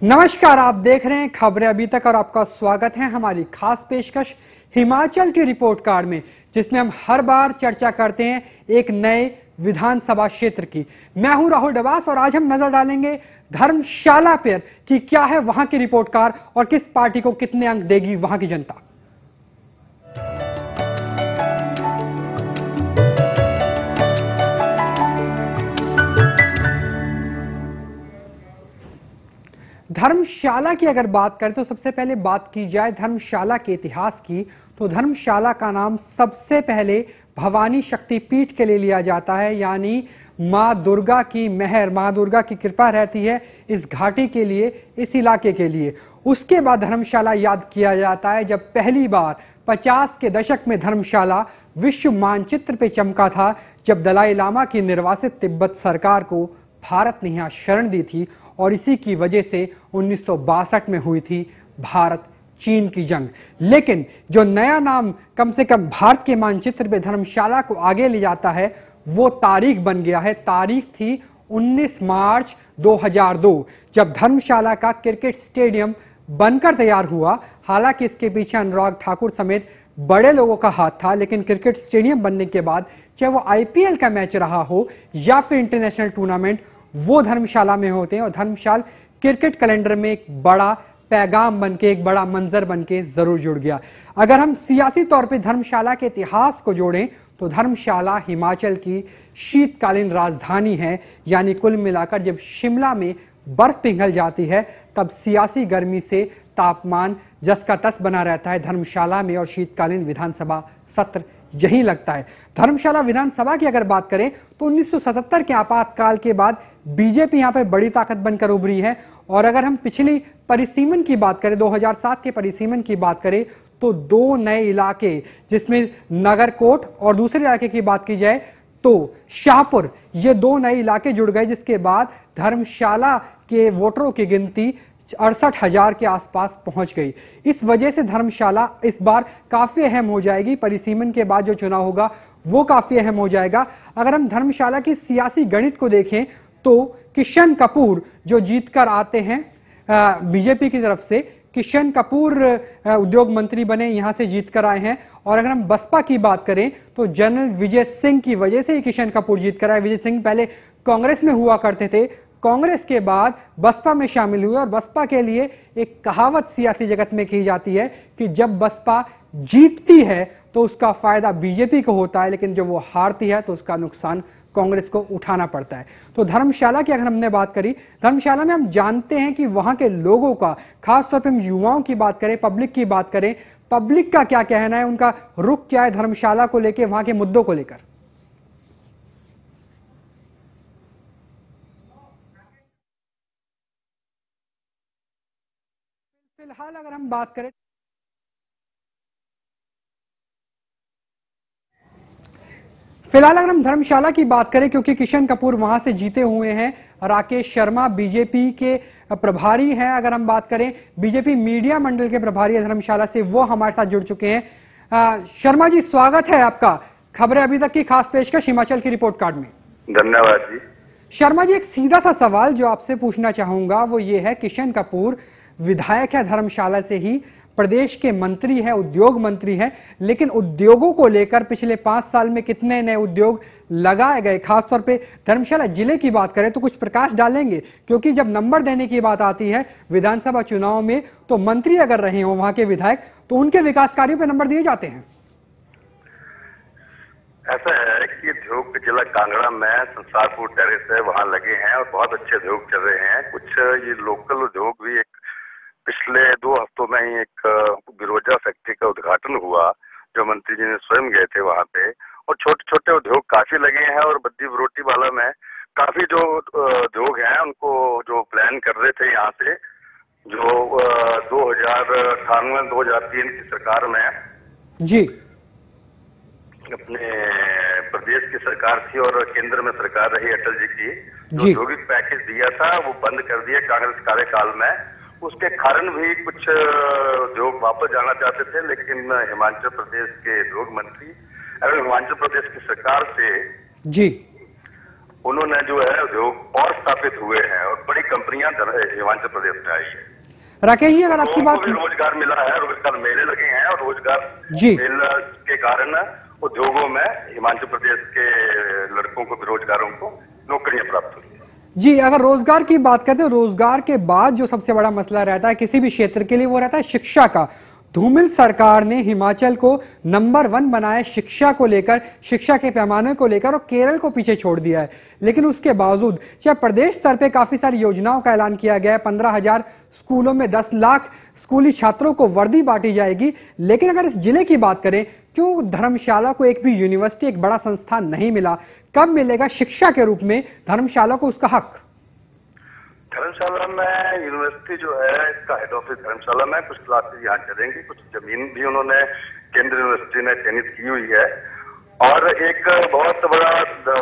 नमस्कार, आप देख रहे हैं खबरें अभी तक और आपका स्वागत है हमारी खास पेशकश हिमाचल की रिपोर्ट कार्ड में, जिसमें हम हर बार चर्चा करते हैं एक नए विधानसभा क्षेत्र की। मैं हूं राहुल डवास और आज हम नजर डालेंगे धर्मशाला पर कि क्या है वहां की रिपोर्ट कार्ड और किस पार्टी को कितने अंक देगी वहां की जनता। धर्मशाला की अगर बात करें तो सबसे पहले बात की जाए धर्मशाला के इतिहास की, तो धर्मशाला का नाम सबसे पहले भवानी शक्तिपीठ के लिए लिया जाता है, यानी मां दुर्गा की मेहर, मां दुर्गा की कृपा रहती है इस घाटी के लिए, इस इलाके के लिए। उसके बाद धर्मशाला याद किया जाता है जब पहली बार 50 के दशक में धर्मशाला विश्व मानचित्र पे चमका था, जब दलाई लामा की निर्वासित तिब्बत सरकार को भारत ने यहां शरण दी थी और इसी की वजह से 1962 में हुई थी भारत चीन की जंग। लेकिन जो नया नाम कम से कम भारत के मानचित्र पे धर्मशाला को आगे ले जाता है वो तारीख बन गया है। तारीख थी 19 मार्च 2002, जब धर्मशाला का क्रिकेट स्टेडियम बनकर तैयार हुआ। हालांकि इसके पीछे अनुराग ठाकुर समेत बड़े लोगों का हाथ था, लेकिन क्रिकेट स्टेडियम बनने के बाद चाहे वो आईपीएल का मैच रहा हो या फिर इंटरनेशनल टूर्नामेंट, वो धर्मशाला में होते हैं और धर्मशाला क्रिकेट कैलेंडर में एक बड़ा पैगाम बनके, एक बड़ा मंजर बनके जरूर जुड़ गया। अगर हम सियासी तौर पे धर्मशाला के इतिहास को जोड़ें तो धर्मशाला हिमाचल की शीतकालीन राजधानी है, यानी कुल मिलाकर जब शिमला में बर्फ पिघल जाती है तब सियासी गर्मी से तापमान जस का तस बना रहता है धर्मशाला में, और शीतकालीन विधानसभा सत्र यही लगता है। धर्मशाला विधानसभा की अगर बात करें तो 1977 के आपातकाल के बाद बीजेपी यहां पर बड़ी ताकत बनकर उभरी है। और अगर हम पिछली परिसीमन की बात करें, 2007 के परिसीमन की बात करें, तो दो नए इलाके जिसमें नगरकोट और दूसरे इलाके की बात की जाए तो शाहपुर, ये दो नए इलाके जुड़ गए, जिसके बाद धर्मशाला के वोटरों की गिनती 68,000 के आसपास पहुंच गई। इस वजह से धर्मशाला इस बार काफी अहम हो जाएगी। परिसीमन के बाद जो चुनाव होगा वो काफी अहम हो जाएगा। अगर हम धर्मशाला की सियासी गणित को देखें तो किशन कपूर जो जीतकर आते हैं बीजेपी की तरफ से, किशन कपूर उद्योग मंत्री बने, यहां से जीतकर आए हैं। और अगर हम बसपा की बात करें तो जनरल विजय सिंह की वजह से ही किशन कपूर जीतकर आए। विजय सिंह पहले कांग्रेस में हुआ करते थे, कांग्रेस के बाद बसपा में शामिल हुए। और बसपा के लिए एक कहावत सियासी जगत में की जाती है कि जब बसपा जीतती है तो उसका फायदा बीजेपी को होता है, लेकिन जब वो हारती है तो उसका नुकसान कांग्रेस को उठाना पड़ता है। तो धर्मशाला की अगर हमने बात करी, धर्मशाला में हम जानते हैं कि वहां के लोगों का, खासतौर पर हम युवाओं की बात करें, पब्लिक की बात करें, पब्लिक का क्या कहना है, उनका रुख क्या है धर्मशाला को लेकर, वहां के मुद्दों को लेकर। फिलहाल अगर हम बात करें, हम धर्मशाला की बात करें, क्योंकि किशन कपूर वहां से जीते हुए हैं, राकेश शर्मा बीजेपी के प्रभारी हैं। अगर हम बात करें बीजेपी मीडिया मंडल के प्रभारी है धर्मशाला से, वो हमारे साथ जुड़ चुके हैं। शर्मा जी, स्वागत है आपका खबरें अभी तक की खास पेशकश हिमाचल की रिपोर्ट कार्ड में। धन्यवाद जी। शर्मा जी, एक सीधा सा सवाल जो आपसे पूछना चाहूंगा वो ये है, किशन कपूर विधायक है धर्मशाला से ही, प्रदेश के मंत्री है, उद्योग मंत्री है, लेकिन उद्योगों को लेकर पिछले 5 साल में कितने नए उद्योग लगाए गए, खासतौर पे धर्मशाला जिले की बात करें तो कुछ प्रकाश डालेंगे? क्योंकि जब नंबर देने की बात आती है विधानसभा चुनाव में तो मंत्री अगर रहे हो वहां के विधायक तो उनके विकास कार्यों पर नंबर दिए जाते हैं। ऐसा है कि उद्योग जिला कांगड़ा में संसारपुर टेरेस है, वहाँ लगे हैं और बहुत अच्छे उद्योग चल रहे हैं। कुछ ये लोकल उद्योग भी, एक पिछले 2 हफ्तों में ही एक बिरोजा फैक्ट्री का उद्घाटन हुआ जो मंत्री जी ने स्वयं गए थे वहाँ पे, और छोटे छोटे उद्योग काफी लगे हैं। और बद्दी बरोटी वाला में काफी जो उद्योग हैं उनको जो प्लान कर रहे थे यहाँ से, जो 2098-2003 की सरकार में जी अपने प्रदेश की सरकार थी और केंद्र में सरकार रही अटल जी की, जो औद्योगिक पैकेज दिया था वो बंद कर दिया कांग्रेस कार्यकाल में। उसके कारण भी कुछ उद्योग वापस जाना चाहते थे, लेकिन हिमाचल प्रदेश के उद्योग मंत्री और हिमाचल प्रदेश की सरकार से जी उन्होंने जो है उद्योग और स्थापित हुए हैं और बड़ी कंपनियां हिमाचल प्रदेश में आई है। राकेश जी, अगर आपकी बात, रोजगार मिला है, रोजगार मेले लगे हैं और रोजगार जी मेले के कारण उद्योगों में हिमाचल प्रदेश के लड़कों को, बेरोजगारों को नौकरियां प्राप्त हुई है। जी, अगर रोजगार की बात करते हैं, रोजगार के बाद जो सबसे बड़ा मसला रहता है किसी भी क्षेत्र के लिए वो रहता है शिक्षा का। धूमिल सरकार ने हिमाचल को नंबर 1 बनाया शिक्षा को लेकर, शिक्षा के पैमाने को लेकर, और केरल को पीछे छोड़ दिया है। लेकिन उसके बावजूद चाहे प्रदेश स्तर पे काफी सारी योजनाओं का ऐलान किया गया है, 15,000 स्कूलों में 10 लाख स्कूली छात्रों को वर्दी बांटी जाएगी, लेकिन अगर इस जिले की बात करें, क्यों धर्मशाला को एक भी यूनिवर्सिटी, एक बड़ा संस्थान नहीं मिला? कब मिलेगा शिक्षा के रूप में धर्मशाला को उसका हक? धर्मशाला में यूनिवर्सिटी जो है, इसका हेड ऑफिस धर्मशाला में, कुछ क्लासेस यहाँ चलेंगी, कुछ जमीन भी उन्होंने केंद्रीय यूनिवर्सिटी ने चयनित की हुई है। और एक बहुत बड़ा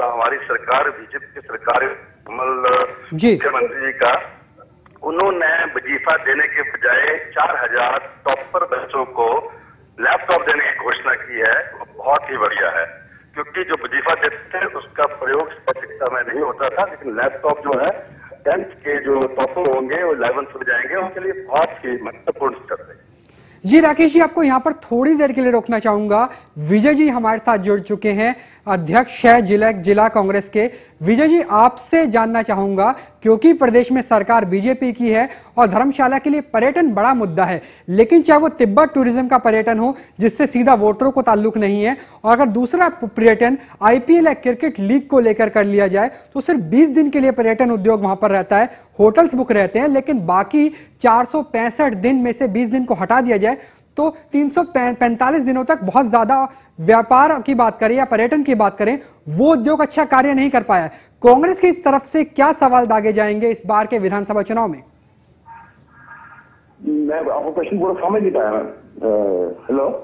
हमारी सरकार, बीजेपी की सरकार, मुख्यमंत्री जी का, उन्होंने वजीफा देने के बजाय 4,000 टॉपर बच्चों को लैपटॉप देने की घोषणा की है। बहुत ही बढ़िया है, क्योंकि जो वजीफा देते थे उसका प्रयोग शिक्षा में नहीं होता था, लेकिन लैपटॉप जो है 10th के जो टॉपर होंगे वो 11th में जाएंगे, उनके लिए बहुत ही महत्वपूर्ण स्टेप है। जी राकेश जी, आपको यहां पर थोड़ी देर के लिए रोकना चाहूंगा। विजय जी हमारे साथ जुड़ चुके हैं, अध्यक्ष है जिला कांग्रेस के। विजय जी, आपसे जानना चाहूंगा, क्योंकि प्रदेश में सरकार बीजेपी की है और धर्मशाला के लिए पर्यटन बड़ा मुद्दा है, लेकिन चाहे वो तिब्बत टूरिज्म का पर्यटन हो जिससे सीधा वोटरों को ताल्लुक नहीं है, और अगर दूसरा पर्यटन आईपीएल या क्रिकेट लीग को लेकर कर लिया जाए तो सिर्फ 20 दिन के लिए पर्यटन उद्योग वहां पर रहता है, होटल्स बुक रहते हैं, लेकिन बाकी 465 दिन में से 20 दिन को हटा दिया जाए तो 345 दिनों तक बहुत ज्यादा व्यापार की बात करें या पर्यटन की बात करें, वो उद्योग अच्छा कार्य नहीं कर पाया। कांग्रेस की तरफ से क्या सवाल दागे जाएंगे इस बार के विधानसभा चुनाव में? मैं आपको क्वेश्चन पूरा समझ नहीं पाया। हेलो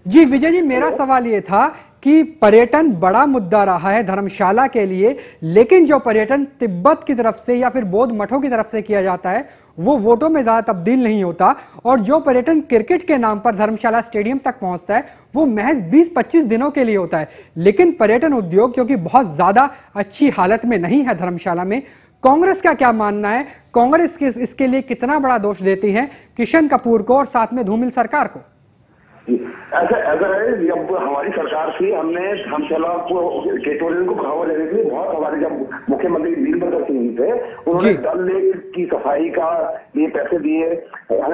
जी विजय जी, मेरा सवाल ये था कि पर्यटन बड़ा मुद्दा रहा है धर्मशाला के लिए, लेकिन जो पर्यटन तिब्बत की तरफ से या फिर बौद्ध मठों की तरफ से किया जाता है वो वोटों में ज्यादा तब्दील नहीं होता, और जो पर्यटन क्रिकेट के नाम पर धर्मशाला स्टेडियम तक पहुंचता है वो महज 20-25 दिनों के लिए होता है। लेकिन पर्यटन उद्योग क्योंकि बहुत ज्यादा अच्छी हालत में नहीं है धर्मशाला में, कांग्रेस का क्या मानना है? कांग्रेस इसके लिए कितना बड़ा दोष देती है किशन कपूर को और साथ में धूमिल सरकार को? ऐसा है, जब हमारी सरकार थी, हमने धर्मशाला को टूरिज्म को बढ़ावा देने के लिए बहुत, हमारे जब मुख्यमंत्री वीरभद्र सिंह थे, उन्होंने डल लेक की सफाई का लिए पैसे दिए।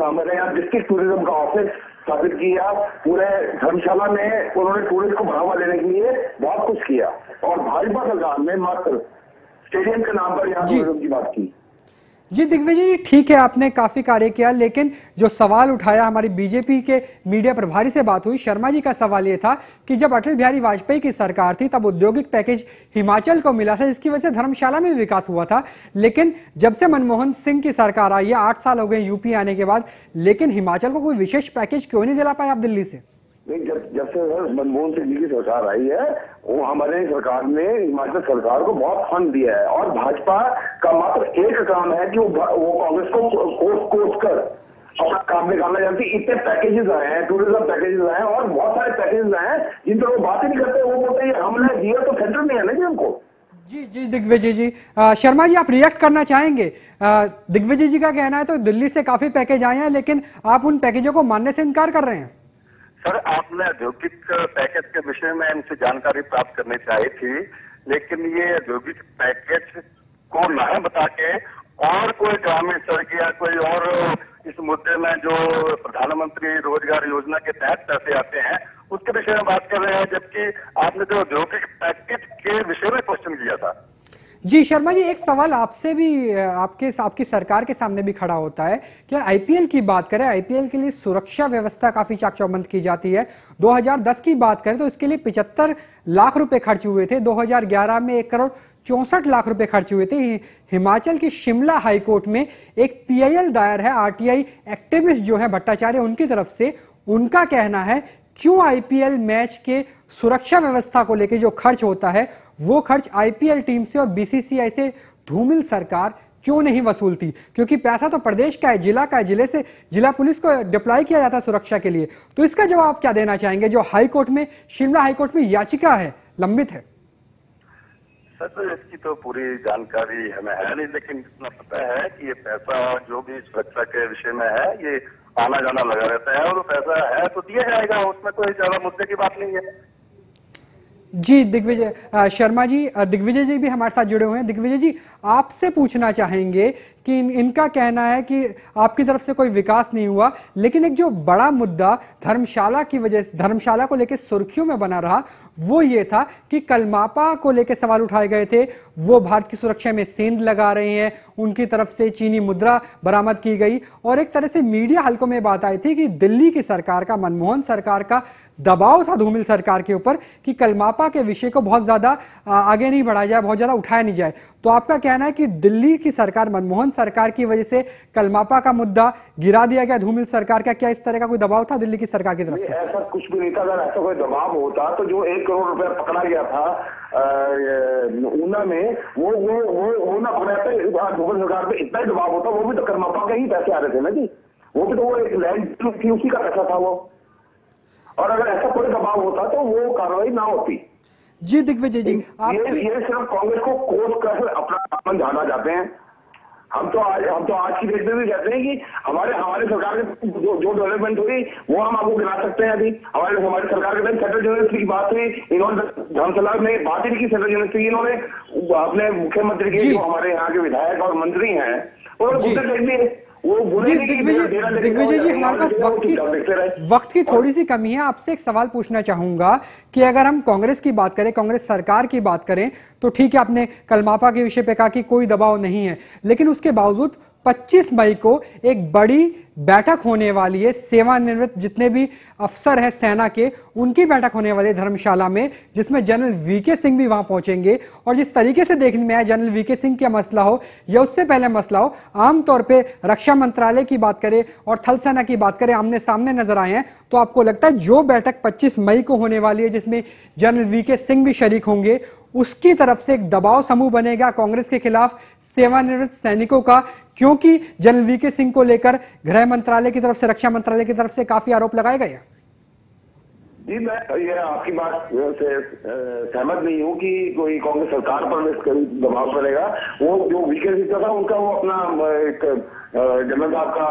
हमारे यहाँ डिस्ट्रिक्ट टूरिज्म का ऑफिस स्थापित किया। पूरे धर्मशाला में उन्होंने टूरिज्म को बढ़ावा देने के लिए बहुत कुछ किया, और भाजपा सरकार ने मात्र स्टेडियम के नाम पर यहाँ टूरिज्म की बात की। जी दिग्विजय जी, ठीक है, आपने काफी कार्य किया, लेकिन जो सवाल उठाया, हमारी बीजेपी के मीडिया प्रभारी से बात हुई, शर्मा जी का सवाल यह था कि जब अटल बिहारी वाजपेयी की सरकार थी तब औद्योगिक पैकेज हिमाचल को मिला था, जिसकी वजह से धर्मशाला में भी विकास हुआ था, लेकिन जब से मनमोहन सिंह की सरकार आई है, 8 साल हो गए यूपी आने के बाद, लेकिन हिमाचल को कोई विशेष पैकेज क्यों नहीं दिला पाए आप दिल्ली से? जब से मनमोहन सिंह जी की सरकार आई है, वो हमारे सरकार ने हिमाचल सरकार को बहुत फंड दिया है, और भाजपा का मात्र एक काम है कि वो कांग्रेस को कोस कर अपना काम निकालना चाहती। इतने पैकेजेस आए हैं, टूरिज्म पैकेजेस आए हैं, और बहुत सारे पैकेजेस आए हैं जिन पर वो बात ही नहीं करते। वो बोलते हैं हमने दिया तो सेंटर में है ना जी हमको। जी जी दिग्विजय जी, शर्मा जी आप रिएक्ट करना चाहेंगे? दिग्विजय जी का कहना है तो दिल्ली से काफी पैकेज आए हैं, लेकिन आप उन पैकेजों को मानने से इनकार कर रहे हैं। सर, आपने औद्योगिक पैकेज के विषय में इनसे जानकारी प्राप्त करनी चाहिए थी, लेकिन ये औद्योगिक पैकेज को ना बता के और कोई ग्रामीण सड़क या कोई और इस मुद्दे में जो प्रधानमंत्री रोजगार योजना के तहत पैसे आते हैं उसके विषय में बात कर रहे हैं, जबकि आपने जो औद्योगिक पैकेज के विषय में क्वेश्चन किया था। जी शर्मा जी, एक सवाल आपसे भी, आपकी सरकार के सामने भी खड़ा होता है कि आईपीएल की बात करें, आईपीएल के लिए सुरक्षा व्यवस्था काफी चाक चौबंद की जाती है। 2010 की बात करें तो इसके लिए 75 लाख रुपए खर्च हुए थे, 2011 में 1 करोड़ 64 लाख रुपए खर्च हुए थे। हिमाचल की शिमला हाईकोर्ट में एक पीआईएल दायर है, आरटीआई एक्टिविस्ट जो है भट्टाचार्य, उनकी तरफ से, उनका कहना है क्यों आईपीएल मैच के सुरक्षा व्यवस्था को लेकर जो खर्च होता है वो खर्च आईपीएल टीम से और बीसीसीआई से धूमिल सरकार क्यों नहीं वसूलती? क्योंकि पैसा तो प्रदेश का है, जिला का है, जिले से जिला पुलिस को डिप्लॉय किया जाता है सुरक्षा के लिए। तो इसका जवाब क्या देना चाहेंगे जो हाईकोर्ट में, शिमला हाईकोर्ट में याचिका है, लंबित है? सर तो इसकी तो पूरी जानकारी हमें है नहीं, लेकिन इतना पता है कि ये पैसा जो भी सुरक्षा के विषय में है ये आना जाना लगा रहता है, और वो पैसा है तो दिया जाएगा, उसमें कोई ज्यादा मुद्दे की बात नहीं है। जी दिग्विजय शर्मा जी, दिग्विजय जी भी हमारे साथ जुड़े हुए हैं। दिग्विजय जी, आपसे पूछना चाहेंगे कि इनका कहना है कि आपकी तरफ से कोई विकास नहीं हुआ, लेकिन एक जो बड़ा मुद्दा धर्मशाला की वजह से, धर्मशाला को लेकर सुर्खियों में बना रहा, वो ये था कि कलमापा को लेकर सवाल उठाए गए थे। वो भारत की सुरक्षा में सेंध लगा रहे हैं, उनकी तरफ से चीनी मुद्रा बरामद की गई, और एक तरह से मीडिया हलकों में बात आई थी कि दिल्ली की सरकार का, मनमोहन सरकार का दबाव था धूमिल सरकार के ऊपर कि कलमापा के विषय को बहुत ज्यादा आगे नहीं बढ़ाया जाए, बहुत ज्यादा उठाया नहीं जाए। तो आपका कहना है कि दिल्ली की सरकार, मनमोहन सरकार की वजह से कलमापा का मुद्दा गिरा दिया गया धूमिल सरकार का? क्या इस तरह का कोई दबाव था दिल्ली की सरकार की तरफ से? ऐसा कुछ भी नहीं था। अगर ऐसा कोई दबाव होता तो जो 1 करोड़ रुपया पकड़ा गया था ऊना में, वो ना पकड़ा, धूमिल सरकार पे इतना ही दबाव होता, वो भी तो कलमापा के ही पैसे आ रहे थे ना जी, वो भी तो वो एक लैंड थी, उसी का पैसा था वो। और अगर ऐसा कोई दबाव होता तो वो कार्रवाई ना होती। जी दिग्विजय जी, ये सिर्फ कांग्रेस को कोस कर अपना अपन जाना चाहते हैं। हम तो आज की डेट में भी कहते हैं कि हमारे सरकार के जो डेवलपमेंट हुई वो हम आपको गिना सकते हैं। अभी हमारी सरकार के टाइम सेंट्रल यूनिवर्सिटी की बात हुई, इन्होंने धर्मशाला में बात ही नहीं की सेंट्रल यूनिवर्सिटी। इन्होंने अपने मुख्यमंत्री के जो हमारे यहाँ के विधायक और मंत्री हैं उन्होंने दिग्विजय जी, हमारे पास वक्त की थोड़ी सी कमी है। आपसे एक सवाल पूछना चाहूंगा कि अगर हम कांग्रेस की बात करें, कांग्रेस सरकार की बात करें, तो ठीक है, आपने कलमापा के विषय पे कहा कि कोई दबाव नहीं है, लेकिन उसके बावजूद 25 मई को एक बड़ी बैठक होने वाली है। सेवानिवृत्त जितने भी अफसर हैं सेना के, उनकी बैठक होने वाली है धर्मशाला में, जिसमें जनरल वीके सिंह भी वहां पहुंचेंगे। और जिस तरीके से देखने में आया, जनरल वीके सिंह का मसला हो या उससे पहले मसला हो, आमतौर पे रक्षा मंत्रालय की बात करें और थल सेना की बात करें, आमने सामने नजर आए हैं। तो आपको लगता है जो बैठक 25 मई को होने वाली है, जिसमें जनरल वीके सिंह भी शरीक होंगे, उसकी तरफ से एक दबाव समूह बनेगा कांग्रेस के खिलाफ सेवानिवृत्त सैनिकों का? क्योंकि जनरल वीके सिंह को लेकर गृह मंत्रालय की तरफ से, रक्षा मंत्रालय की तरफ से काफी आरोप लगाए गए हैं। जी, मैं ये आपकी बात से सहमत नहीं हूँ कि कोई कांग्रेस सरकार पर दबाव पड़ेगा। वो जो वीके सिंह था, उनका वो अपना एक जनरल साहब का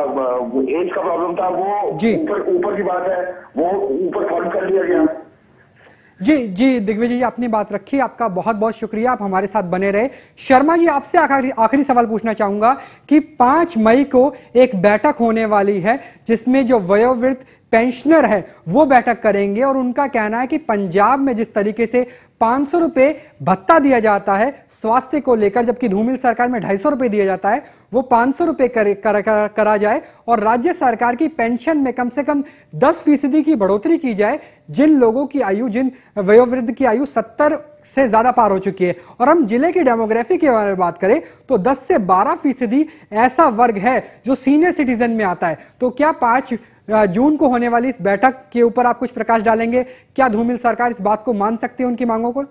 एज का प्रॉब्लम था, वो ऊपर की बात है, वो ऊपर सॉल्व कर लिया गया। जी दिग्विजय जी, अपनी बात रखी, आपका बहुत बहुत शुक्रिया, आप हमारे साथ बने रहे। शर्मा जी, आपसे आखिरी सवाल पूछना चाहूंगा कि 5 मई को एक बैठक होने वाली है जिसमें जो वयोवृद्ध पेंशनर है वो बैठक करेंगे, और उनका कहना है कि पंजाब में जिस तरीके से 500 रुपए भत्ता दिया जाता है स्वास्थ्य को लेकर, जबकि धूमिल सरकार में 250 रुपए दिया जाता है, वो 500 रुपए करा जाए और राज्य सरकार की पेंशन में कम से कम 10% की बढ़ोतरी की जाए जिन लोगों की आयु, जिन वयोवृद्ध की आयु 70 से ज्यादा पार हो चुकी है। और हम जिले की डेमोग्राफी के बारे में बात करें तो 10 से 12% ऐसा वर्ग है जो सीनियर सिटीजन में आता है। तो क्या 5 जून को होने वाली इस बैठक के ऊपर आप कुछ प्रकाश डालेंगे? क्या धूमिल सरकार इस बात को मान सकती है, उनकी मांगों को?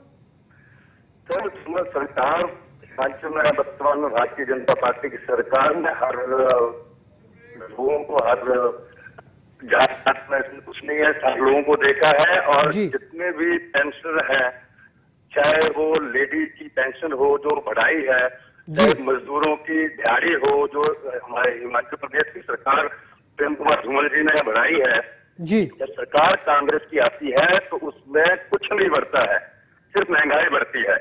सर, सरकार राज्य में वर्तमान में भारतीय जनता पार्टी की सरकार ने हर लोगों को, हर जात में कुछ नहीं है, हर लोगों को देखा है। और जितने भी पेंशन है, चाहे वो लेडी की पेंशन हो जो बढ़ाई है, चाहे मजदूरों की दिहाड़ी हो जो हमारे हिमाचल प्रदेश की सरकार प्रेम कुमार धूमल जी ने बढ़ाई है जी। जब सरकार कांग्रेस की आती है तो उसमें कुछ नहीं बढ़ता है, सिर्फ महंगाई बढ़ती है।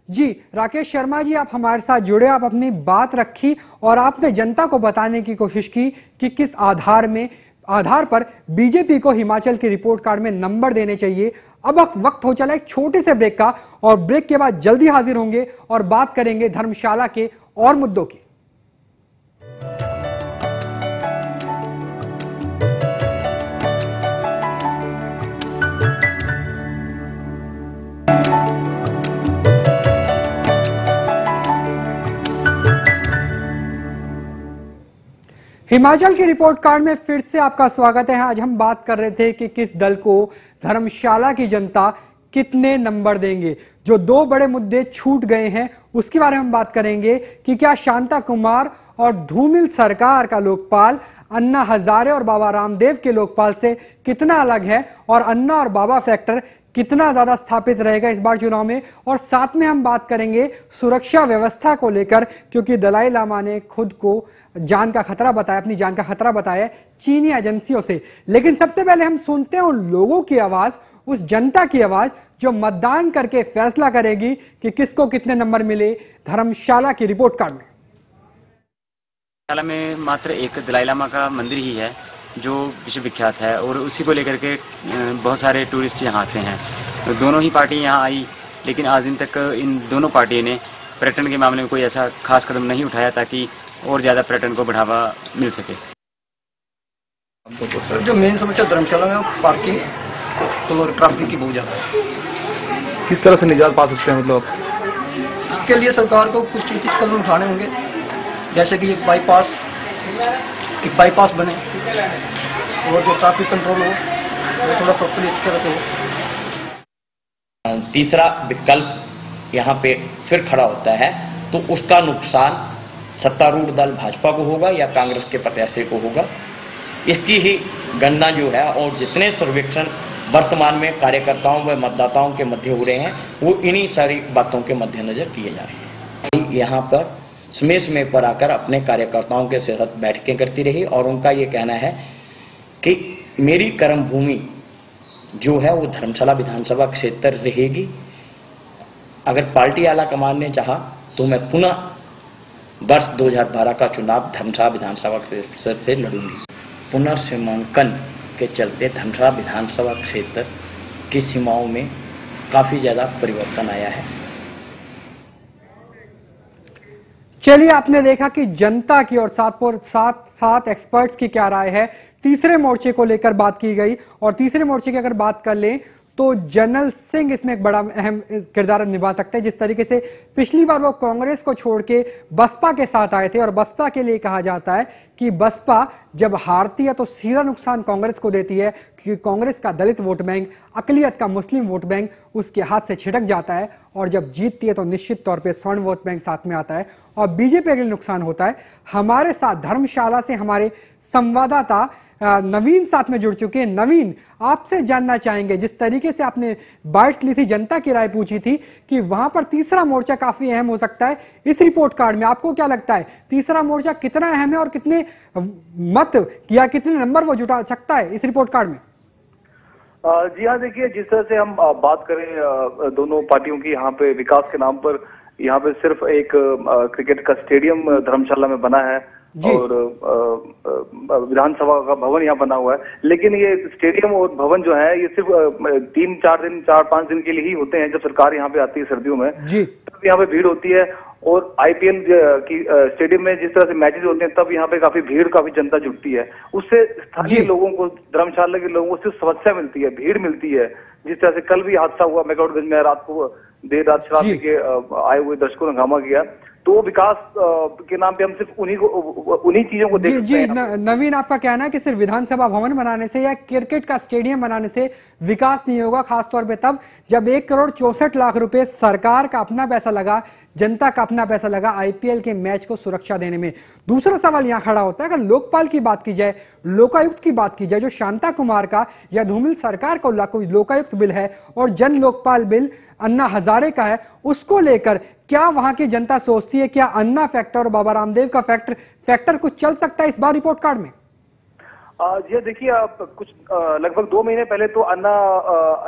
जी राकेश शर्मा जी, आप हमारे साथ जुड़े, आप अपनी बात रखी और आपने जनता को बताने की कोशिश की कि किस आधार पर बीजेपी को हिमाचल की रिपोर्ट कार्ड में नंबर देने चाहिए। अब वक्त हो चला एक छोटे से ब्रेक का, और ब्रेक के बाद जल्दी हाजिर होंगे और बात करेंगे धर्मशाला के और मुद्दों की। हिमाचल की रिपोर्ट कार्ड में फिर से आपका स्वागत है। आज हम बात कर रहे थे कि किस दल को धर्मशाला की जनता कितने नंबर देंगे। जो 2 बड़े मुद्दे छूट गए हैं उसके बारे में हम बात करेंगे कि क्या शांता कुमार और धूमिल सरकार का लोकपाल अन्ना हजारे और बाबा रामदेव के लोकपाल से कितना अलग है और अन्ना और बाबा फैक्टर कितना ज्यादा स्थापित रहेगा इस बार चुनाव में। और साथ में हम बात करेंगे सुरक्षा व्यवस्था को लेकर, क्योंकि दलाई लामा ने खुद को जान का खतरा बताया, अपनी जान का खतरा बताया चीनी एजेंसियों से। लेकिन सबसे पहले हम सुनते हैं उन लोगों की आवाज, उस जनता की आवाज जो मतदान करके फैसला करेगी कि किसको कितने नंबर मिले। धर्मशाला की रिपोर्ट कार्ड में धर्मशाला में मात्र एक दलाई लामा का मंदिर ही है जो विश्व विख्यात है और उसी को लेकर के बहुत सारे टूरिस्ट यहाँ आते हैं। तो दोनों ही पार्टी यहाँ आई, लेकिन आज दिन तक इन दोनों पार्टियों ने पर्यटन के मामले में कोई ऐसा खास कदम नहीं उठाया ताकि और ज्यादा पर्यटन को बढ़ावा मिल सके। सर, जो मेन समस्या धर्मशाला में पार्किंग और ट्रैफिक की बहुत ज्यादा है। किस तरह से निजात पा सकते हैं, मतलब इसके लिए सरकार को कुछ चीज कदम उठाने होंगे, जैसे कि एक बाईपास बने और जो ट्रैफिक कंट्रोल हो वो थोड़ा प्रॉपर्ली अच्छी तरह से हो। तीसरा विकल्प यहाँ पे फिर खड़ा होता है तो उसका नुकसान सत्तारूढ़ दल भाजपा को होगा या कांग्रेस के प्रत्याशी को होगा। इसकी ही गणना जो है और जितने सर्वेक्षण वर्तमान में कार्यकर्ताओं व मतदाताओं के मध्य हो रहे हैं वो इन्हीं सारी बातों के मद्देनजर किए जा रहे हैं। यहाँ पर समय समय पर आकर अपने कार्यकर्ताओं के साथ बैठकें करती रही और उनका ये कहना है कि मेरी कर्मभूमि जो है वो धर्मशाला विधानसभा क्षेत्र रहेगी। अगर पार्टी आला कमान ने चाहा तो मैं पुनः वर्ष 2012 का चुनाव धर्मशाला विधानसभा क्षेत्र से लड़ूंगी। पुनर्सीमांकन के चलते धर्मशाला विधानसभा क्षेत्र की सीमाओं में काफी ज्यादा परिवर्तन आया है। चलिए, आपने देखा कि जनता की और साथ एक्सपर्ट्स की क्या राय है। तीसरे मोर्चे को लेकर बात की गई और तीसरे मोर्चे की अगर बात कर लें तो जनरल सिंह इसमें एक बड़ा अहम किरदार निभा सकते हैं। जिस तरीके से पिछली बार वो कांग्रेस को छोड़ के बसपा के साथ आए थे और बसपा के लिए कहा जाता है कि बसपा जब हारती है तो सीधा नुकसान कांग्रेस को देती है, क्योंकि कांग्रेस का दलित वोट बैंक, अकलियत का मुस्लिम वोट बैंक उसके हाथ से छिटक जाता है और जब जीतती है तो निश्चित तौर पे स्वर्ण वोट बैंक साथ में आता है और बीजेपी के लिए नुकसान होता है। हमारे साथ धर्मशाला से हमारे संवाददाता नवीन साथ में जुड़ चुके हैं। नवीन, आपसे जानना चाहेंगे, जिस तरीके से आपने बाइट्स ली थी, जनता की राय पूछी थी कि वहां पर तीसरा मोर्चा काफी अहम हो सकता है, इस रिपोर्ट कार्ड में आपको क्या लगता है तीसरा मोर्चा कितना अहम है और कितने मत या कितने नंबर वो जुटा सकता है इस रिपोर्ट कार्ड में? जी हाँ, देखिए, जिस तरह से हम बात करें दोनों पार्टियों की, यहाँ पे विकास के नाम पर यहाँ पे सिर्फ एक क्रिकेट का स्टेडियम धर्मशाला में बना है और विधानसभा का भवन यहाँ बना हुआ है, लेकिन ये स्टेडियम और भवन जो है ये सिर्फ 4-5 दिन के लिए ही होते हैं। जब सरकार यहाँ पे आती है सर्दियों में तब यहाँ पे भीड़ होती है और आईपीएल की स्टेडियम में जिस तरह से मैचेस होते हैं तब यहाँ पे काफी भीड़, काफी जनता जुटती है। उससे स्थानीय लोगों को, धर्मशाला के लोगों को सिर्फ समस्या मिलती है, भीड़ मिलती है। जिस तरह से कल भी हादसा हुआ मैकआउटगंज में, रात को देर रात शराब पी के आए हुए दर्शकों ने हंगामा किया। तो विकास के नाम पे हम सिर्फ उन्हीं चीजों को देख सकते हैं। नवीन, आपका कहना है कि सिर्फ विधानसभा भवन बनाने से या क्रिकेट का स्टेडियम बनाने से विकास नहीं होगा, खासतौर पे तब जब 1,64,00,000 रुपए सरकार का अपना पैसा लगा, जनता का अपना पैसा लगा आईपीएल के मैच को सुरक्षा देने में। दूसरा सवाल यहां खड़ा होता है, अगर लोकपाल की बात की जाए, लोकायुक्त की बात की जाए, जो शांता कुमार का या धूमिल सरकार का लोकायुक्त बिल है और जन लोकपाल बिल अन्ना हजारे का है, उसको लेकर क्या वहां की जनता सोचती है? क्या अन्ना फैक्टर और बाबा रामदेव का फैक्टर कुछ चल सकता है इस बार रिपोर्ट कार्ड में? जी देखिए, कुछ लगभग 2 महीने पहले तो अन्ना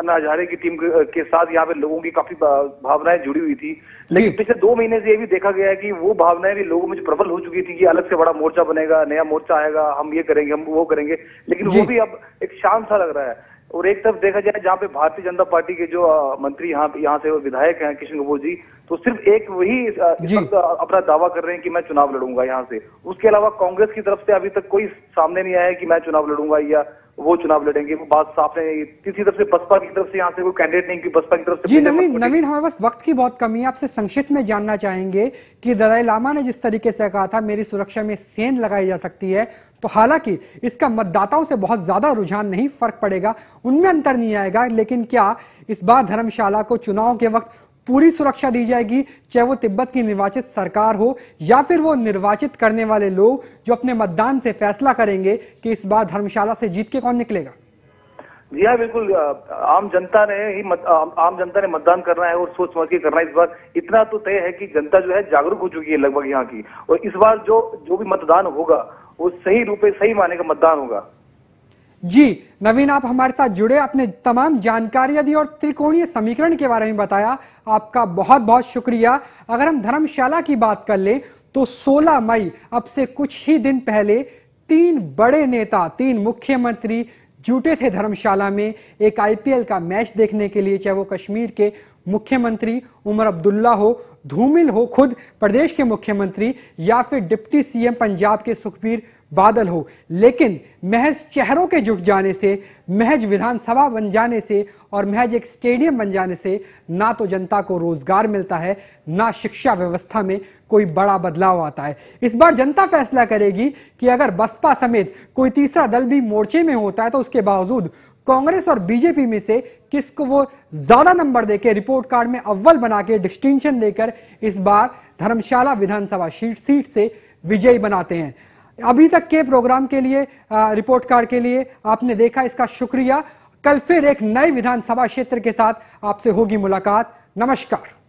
हजारे की टीम के साथ यहाँ पे लोगों की काफी भावनाएं जुड़ी हुई थी, लेकिन पिछले 2 महीने से ये भी देखा गया है कि वो भावनाएं भी लोगों में प्रबल हो चुकी थी कि अलग से बड़ा मोर्चा बनेगा, नया मोर्चा आएगा, हम ये करेंगे, हम वो करेंगे, लेकिन वो भी अब एक शांत सा लग रहा है। और एक तरफ देखा जाए जहाँ पे भारतीय जनता पार्टी के जो मंत्री यहाँ से विधायक हैं किशन कपूर जी, तो सिर्फ एक वही अपना दावा कर रहे हैं कि मैं चुनाव लड़ूंगा यहाँ से। उसके अलावा कांग्रेस की तरफ से अभी तक कोई सामने नहीं आया है कि मैं चुनाव लड़ूंगा या वो चुनाव लड़ेंगे। वो बात साफ है। किसी तरफ से बसपा की तरफ से यहाँ से कोई कैंडिडेट नहीं कि बसपा की तरफ से। जी नवीन, हमारे पास वक्त की बहुत कमी है, आपसे संक्षिप्त में जानना चाहेंगे कि दलाई लामा ने जिस तरीके से कहा था मेरी सुरक्षा में सेंध लगाई जा सकती है, तो हालांकि इसका मतदाताओं से बहुत ज्यादा रुझान नहीं, फर्क पड़ेगा, उनमें अंतर नहीं आएगा, लेकिन क्या इस बार धर्मशाला को चुनाव के वक्त पूरी सुरक्षा दी जाएगी, चाहे वो तिब्बत की निर्वाचित सरकार हो या फिर वो निर्वाचित करने वाले लोग जो अपने मतदान से फैसला करेंगे कि इस बार धर्मशाला से जीत के कौन निकलेगा। जी हाँ, बिल्कुल। आम जनता ने मतदान करना है और सोच समझ के करना है। इस बार इतना तो तय है कि जनता जो है जागरूक हो चुकी है लगभग यहाँ की, और इस बार जो भी मतदान होगा वो सही रूप में सही माने का मतदान होगा। जी नवीन, आप हमारे साथ जुड़े, आपने तमाम जानकारियां दी और त्रिकोणीय समीकरण के बारे में बताया, आपका बहुत बहुत शुक्रिया। अगर हम धर्मशाला की बात कर ले तो 16 मई, अब से कुछ ही दिन पहले 3 बड़े नेता, 3 मुख्यमंत्री जुटे थे धर्मशाला में एक आईपीएल का मैच देखने के लिए, चाहे वो कश्मीर के मुख्यमंत्री उमर अब्दुल्ला हो, धूमिल हो खुद प्रदेश के मुख्यमंत्री, या फिर डिप्टी सीएम पंजाब के सुखबीर बादल हो। लेकिन महज चेहरों के जुट जाने से, महज विधानसभा बन जाने से और महज एक स्टेडियम बन जाने से ना तो जनता को रोजगार मिलता है, ना शिक्षा व्यवस्था में कोई बड़ा बदलाव आता है। इस बार जनता फैसला करेगी कि अगर बसपा समेत कोई तीसरा दल भी मोर्चे में होता है तो उसके बावजूद कांग्रेस और बीजेपी में से किसको वो ज्यादा नंबर देकर रिपोर्ट कार्ड में अव्वल बना के डिस्टिंक्शन देकर इस बार धर्मशाला विधानसभा सीट से विजयी बनाते हैं। अभी तक के प्रोग्राम के लिए, रिपोर्ट कार्ड के लिए आपने देखा, इसका शुक्रिया। कल फिर एक नए विधानसभा क्षेत्र के साथ आपसे होगी मुलाकात। नमस्कार।